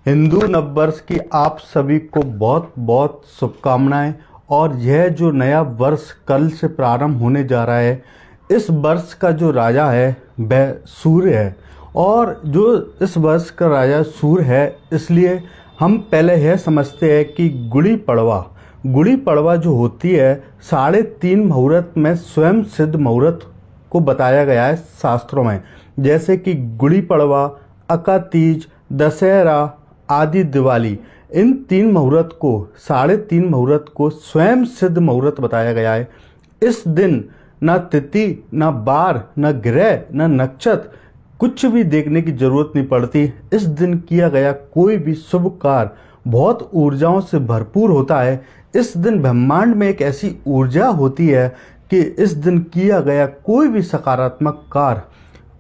हिंदू नववर्ष की आप सभी को बहुत बहुत शुभकामनाएं। और यह जो नया वर्ष कल से प्रारंभ होने जा रहा है, इस वर्ष का जो राजा है वह सूर्य है। और जो इस वर्ष का राजा सूर्य है, इसलिए हम पहले यह समझते हैं कि गुड़ी पड़वा जो होती है 3.5 मुहूर्त में स्वयं सिद्ध मुहूर्त को बताया गया है शास्त्रों में। जैसे कि गुड़ी पड़वा, अका तीज, दशहरा आदि दिवाली, इन 3 मुहूर्त को 3.5 मुहूर्त को स्वयं सिद्ध मुहूर्त बताया गया है। इस दिन न तिथि, न बार, न ग्रह, न नक्षत्र, कुछ भी देखने की जरूरत नहीं पड़ती। इस दिन किया गया कोई भी शुभ कार्य बहुत ऊर्जाओं से भरपूर होता है। इस दिन ब्रह्मांड में एक ऐसी ऊर्जा होती है कि इस दिन किया गया कोई भी सकारात्मक कार्य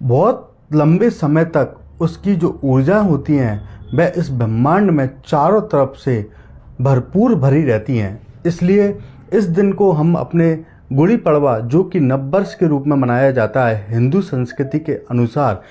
बहुत लंबे समय तक उसकी जो ऊर्जा होती हैं वह इस ब्रह्मांड में चारों तरफ से भरपूर भरी रहती हैं। इसलिए इस दिन को हम अपने गुड़ी पड़वा, जो कि नववर्ष के रूप में मनाया जाता है हिंदू संस्कृति के अनुसार,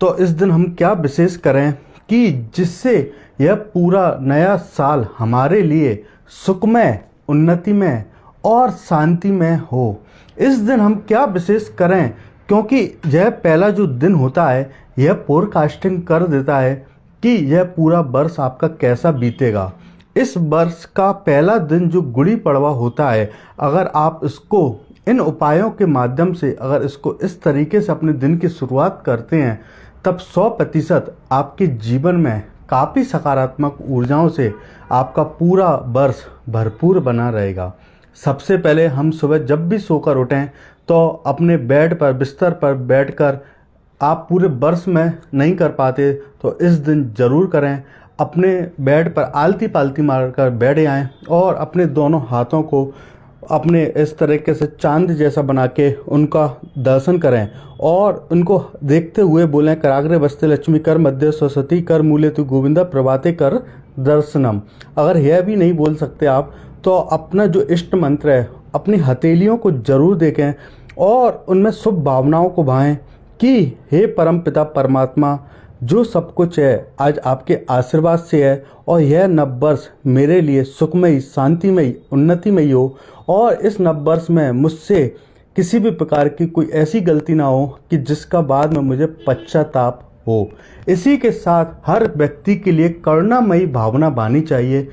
तो इस दिन हम क्या विशेष करें कि जिससे यह पूरा नया साल हमारे लिए सुखमय, उन्नतिमय और शांतिमय हो। इस दिन हम क्या विशेष करें, क्योंकि यह पहला जो दिन होता है यह फोरकास्टिंग कर देता है कि यह पूरा वर्ष आपका कैसा बीतेगा। इस वर्ष का पहला दिन जो गुड़ी पड़वा होता है, अगर आप इसको इन उपायों के माध्यम से अगर इसको इस तरीके से अपने दिन की शुरुआत करते हैं, तब 100% आपके जीवन में काफ़ी सकारात्मक ऊर्जाओं से आपका पूरा वर्ष भरपूर बना रहेगा। सबसे पहले हम सुबह जब भी सोकर उठें तो अपने बेड पर, बिस्तर पर बैठकर, आप पूरे वर्ष में नहीं कर पाते तो इस दिन ज़रूर करें। अपने बेड पर आलती पालती मारकर बैठ जाएं और अपने दोनों हाथों को अपने इस तरीके से चांद जैसा बना के उनका दर्शन करें और उनको देखते हुए बोलें, कराग्रे बस्ते लक्ष्मी कर मध्य सरस्वती कर मूले तु गोविंदा प्रभाते कर दर्शनम। अगर यह भी नहीं बोल सकते आप तो अपना जो इष्ट मंत्र है अपनी हथेलियों को जरूर देखें और उनमें शुभ भावनाओं को भाएं कि हे परम पिता परमात्मा, जो सब कुछ है आज आपके आशीर्वाद से है और यह नववर्ष मेरे लिए सुखमयी, शांतिमयी, उन्नतिमयी हो और इस नववर्ष में मुझसे किसी भी प्रकार की कोई ऐसी गलती ना हो कि जिसका बाद में मुझे पश्चाताप हो। इसी के साथ हर व्यक्ति के लिए करुणामयी भावना बानी चाहिए।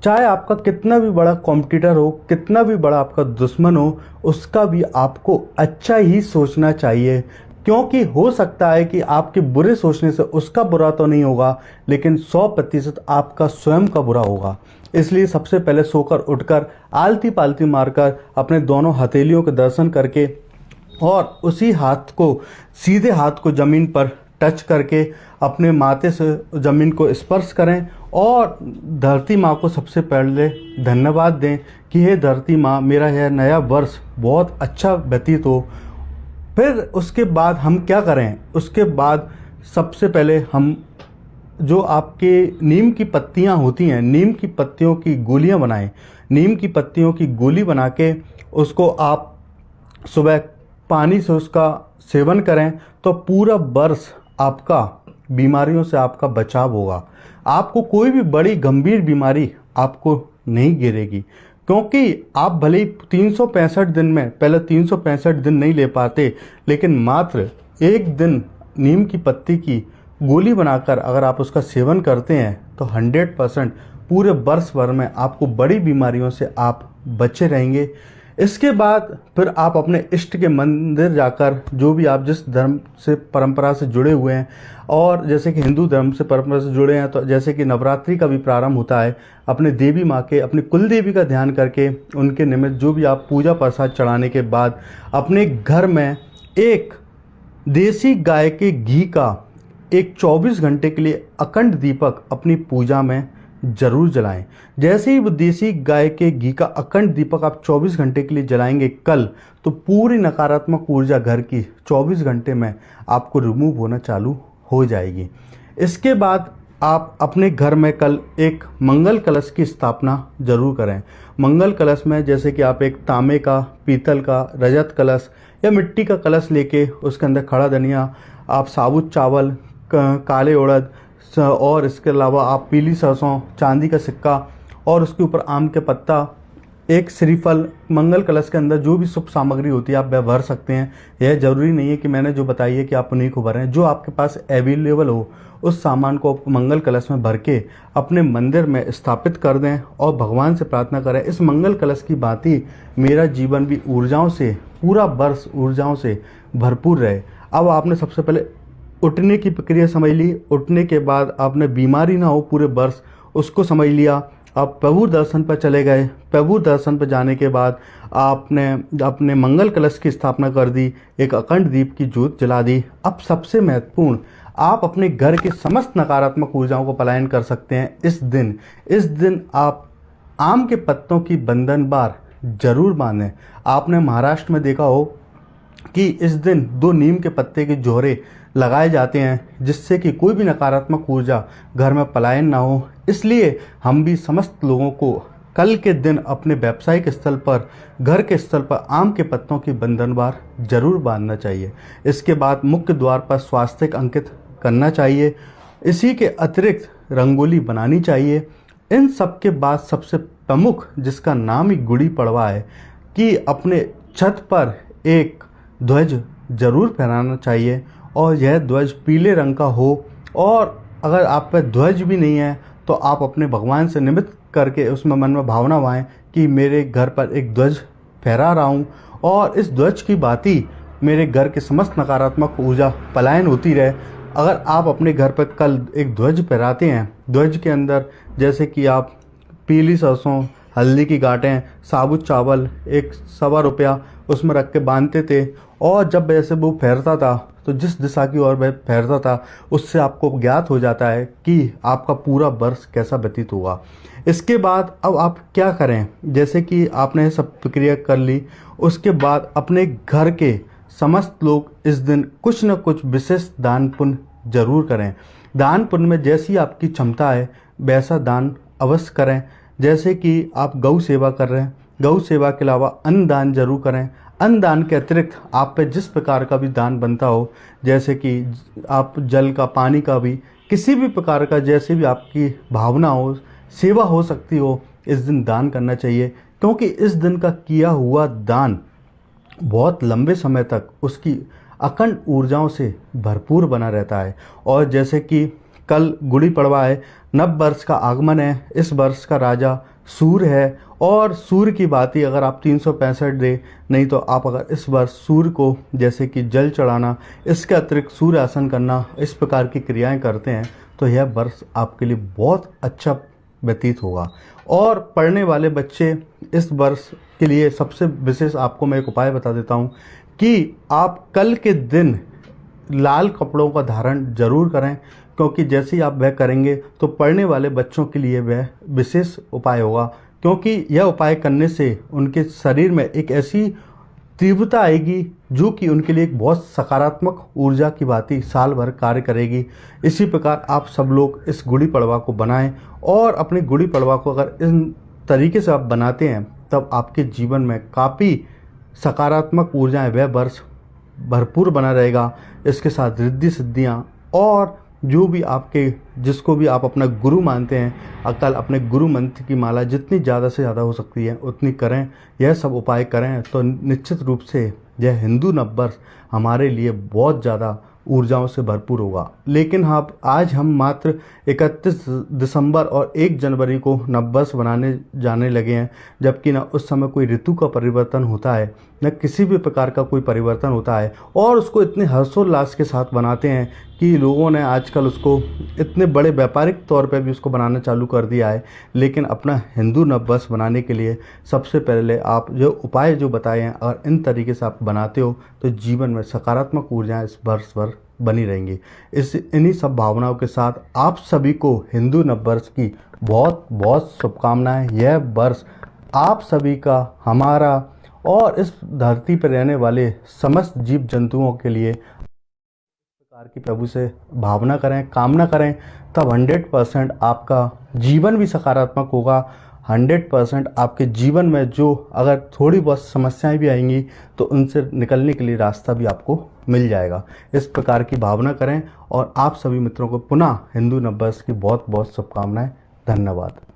चाहे आपका कितना भी बड़ा कॉम्पिटिटर हो, कितना भी बड़ा आपका दुश्मन हो, उसका भी आपको अच्छा ही सोचना चाहिए, क्योंकि हो सकता है कि आपके बुरे सोचने से उसका बुरा तो नहीं होगा, लेकिन 100% आपका स्वयं का बुरा होगा। इसलिए सबसे पहले सोकर उठकर आलती पालती मारकर अपने दोनों हथेलियों के दर्शन करके और उसी हाथ को, सीधे हाथ को ज़मीन पर टच करके अपने माथे से ज़मीन को स्पर्श करें और धरती माँ को सबसे पहले धन्यवाद दें कि हे धरती माँ, मेरा यह नया वर्ष बहुत अच्छा व्यतीत हो। फिर उसके बाद हम क्या करें, उसके बाद सबसे पहले हम जो आपके नीम की पत्तियां होती हैं, नीम की पत्तियों की गोलियां बनाएं। नीम की पत्तियों की गोली बना के उसको आप सुबह पानी से उसका सेवन करें तो पूरा वर्ष आपका बीमारियों से आपका बचाव होगा। आपको कोई भी बड़ी गंभीर बीमारी आपको नहीं घेरेगी, क्योंकि आप भले ही 365 दिन में, पहले 365 दिन नहीं ले पाते, लेकिन मात्र एक दिन नीम की पत्ती की गोली बनाकर अगर आप उसका सेवन करते हैं तो 100% पूरे वर्ष भर में आपको बड़ी बीमारियों से आप बचे रहेंगे। इसके बाद फिर आप अपने इष्ट के मंदिर जाकर, जो भी आप जिस धर्म से परंपरा से जुड़े हुए हैं, और जैसे कि हिंदू धर्म से परंपरा से जुड़े हैं तो जैसे कि नवरात्रि का भी प्रारंभ होता है, अपने देवी माँ के, अपनी कुल देवी का ध्यान करके उनके निमित्त जो भी आप पूजा प्रसाद चढ़ाने के बाद अपने घर में एक देसी गाय के घी का एक 24 घंटे के लिए अखंड दीपक अपनी पूजा में जरूर जलाएं। जैसे ही वो देसी गाय के घी का अखंड दीपक आप 24 घंटे के लिए जलाएंगे कल, तो पूरी नकारात्मक ऊर्जा घर की 24 घंटे में आपको रिमूव होना चालू हो जाएगी। इसके बाद आप अपने घर में कल एक मंगल कलश की स्थापना जरूर करें। मंगल कलश में जैसे कि आप एक तांबे का, पीतल का, रजत कलश या मिट्टी का कलश लेके उसके अंदर खड़ा धनिया, आप साबुत चावल, काले उड़द, और इसके अलावा आप पीली सरसों, चांदी का सिक्का और उसके ऊपर आम के पत्ता, एक श्रीफल, मंगल कलश के अंदर जो भी शुभ सामग्री होती है आप वह भर सकते हैं। यह जरूरी नहीं है कि मैंने जो बताई है कि आप उन्हीं को भरें। जो आपके पास अवेलेबल हो उस सामान को मंगल कलश में भर के अपने मंदिर में स्थापित कर दें और भगवान से प्रार्थना करें, इस मंगल कलश की भांति मेरा जीवन भी ऊर्जाओं से, पूरा वर्ष ऊर्जाओं से भरपूर रहे। अब आपने सबसे पहले उठने की प्रक्रिया समझ ली। उठने के बाद आपने बीमारी ना हो पूरे वर्ष, उसको समझ लिया। आप प्रभु दर्शन पर चले गए। प्रभु दर्शन पर जाने के बाद आपने अपने मंगल कलश की स्थापना कर दी, एक अखंड दीप की ज्योत जला दी। अब सबसे महत्वपूर्ण, आप अपने घर की समस्त नकारात्मक ऊर्जाओं को पलायन कर सकते हैं इस दिन आप आम के पत्तों की बंधन बार जरूर बांधें। आपने महाराष्ट्र में देखा हो कि इस दिन 2 नीम के पत्ते के जोड़े लगाए जाते हैं जिससे कि कोई भी नकारात्मक ऊर्जा घर में पलायन ना हो। इसलिए हम भी समस्त लोगों को कल के दिन अपने व्यावसायिक स्थल पर, घर के स्थल पर आम के पत्तों की बंधनवार जरूर बांधना चाहिए। इसके बाद मुख्य द्वार पर स्वास्तिक अंकित करना चाहिए। इसी के अतिरिक्त रंगोली बनानी चाहिए। इन सब के बाद सबसे प्रमुख, जिसका नाम ही गुड़ी पड़वा है, कि अपने छत पर एक ध्वज जरूर फहराना चाहिए और यह ध्वज पीले रंग का हो। और अगर आप पे ध्वज भी नहीं है तो आप अपने भगवान से निमित्त करके उसमें मन में भावना वाएं कि मेरे घर पर एक ध्वज फहरा रहा हूँ और इस ध्वज की भांति मेरे घर के समस्त नकारात्मक ऊर्जा पलायन होती रहे। अगर आप अपने घर पर कल एक ध्वज फहराते हैं, ध्वज के अंदर जैसे कि आप पीली सरसों, हल्दी की गांठें, साबुत चावल, एक ₹1.25 उसमें रख के बांधते थे और जब वैसे वो फैरता था तो जिस दिशा की ओर वह फैरता था उससे आपको ज्ञात हो जाता है कि आपका पूरा वर्ष कैसा व्यतीत होगा। इसके बाद अब आप क्या करें, जैसे कि आपने सब प्रक्रिया कर ली, उसके बाद अपने घर के समस्त लोग इस दिन कुछ न कुछ विशेष दान पुण्य जरूर करें। दान पुण्य में जैसी आपकी क्षमता है वैसा दान अवश्य करें। जैसे कि आप गौ सेवा कर रहे हैं, गौ सेवा के अलावा अन्न दान जरूर करें। अन्न दान के अतिरिक्त आप पे जिस प्रकार का भी दान बनता हो, जैसे कि आप जल का, पानी का भी, किसी भी प्रकार का जैसे भी आपकी भावना हो, सेवा हो सकती हो, इस दिन दान करना चाहिए। क्योंकि इस दिन का किया हुआ दान बहुत लंबे समय तक उसकी अखंड ऊर्जाओं से भरपूर बना रहता है। और जैसे कि कल गुड़ी पड़वा है, नव वर्ष का आगमन है, इस वर्ष का राजा सूर्य है और सूर्य की बात ही अगर आप 365 डे, नहीं तो आप अगर इस वर्ष सूर्य को जैसे कि जल चढ़ाना, इसके अतिरिक्त सूर्य आसन करना, इस प्रकार की क्रियाएं करते हैं तो यह वर्ष आपके लिए बहुत अच्छा व्यतीत होगा। और पढ़ने वाले बच्चे इस वर्ष के लिए सबसे विशेष आपको मैं एक उपाय बता देता हूँ कि आप कल के दिन लाल कपड़ों का धारण जरूर करें, क्योंकि जैसे ही आप वह करेंगे तो पढ़ने वाले बच्चों के लिए वह विशेष उपाय होगा। क्योंकि यह उपाय करने से उनके शरीर में एक ऐसी तीव्रता आएगी जो कि उनके लिए एक बहुत सकारात्मक ऊर्जा की भांति साल भर कार्य करेगी। इसी प्रकार आप सब लोग इस गुड़ी पड़वा को बनाएं और अपनी गुड़ी पड़वा को अगर इन तरीके से आप बनाते हैं तब आपके जीवन में काफ़ी सकारात्मक ऊर्जाएं, वह वर्ष भरपूर बना रहेगा। इसके साथ रिद्धि सिद्धियाँ और जो भी आपके, जिसको भी आप अपना गुरु मानते हैं, कल अपने गुरु मंत्र की माला जितनी ज़्यादा से ज़्यादा हो सकती है उतनी करें। यह सब उपाय करें तो निश्चित रूप से यह हिंदू नववर्ष हमारे लिए बहुत ज़्यादा ऊर्जाओं से भरपूर होगा। लेकिन हाँ, आज हम मात्र 31 दिसंबर और 1 जनवरी को नववर्ष बनाने जाने लगे हैं, जबकि न उस समय कोई ऋतु का परिवर्तन होता है, न किसी भी प्रकार का कोई परिवर्तन होता है और उसको इतने हर्षोल्लास के साथ बनाते हैं कि लोगों ने आजकल उसको इतने बड़े व्यापारिक तौर पे भी उसको बनाना चालू कर दिया है। लेकिन अपना हिंदू नववर्ष बनाने के लिए सबसे पहले आप जो उपाय जो बताए हैं, अगर इन तरीके से आप बनाते हो तो जीवन में सकारात्मक ऊर्जाएं इस वर्ष भर बनी रहेंगी। इन्हीं सब भावनाओं के साथ आप सभी को हिंदू नववर्ष की बहुत बहुत शुभकामनाएं। यह वर्ष आप सभी का, हमारा और इस धरती पर रहने वाले समस्त जीव जंतुओं के लिए प्रकार की प्रभु से भावना करें, कामना करें, तब 100% आपका जीवन भी सकारात्मक होगा। 100% आपके जीवन में जो अगर थोड़ी बहुत समस्याएं भी आएंगी तो उनसे निकलने के लिए रास्ता भी आपको मिल जाएगा। इस प्रकार की भावना करें और आप सभी मित्रों को पुनः हिंदू नववर्ष की बहुत बहुत शुभकामनाएं। धन्यवाद।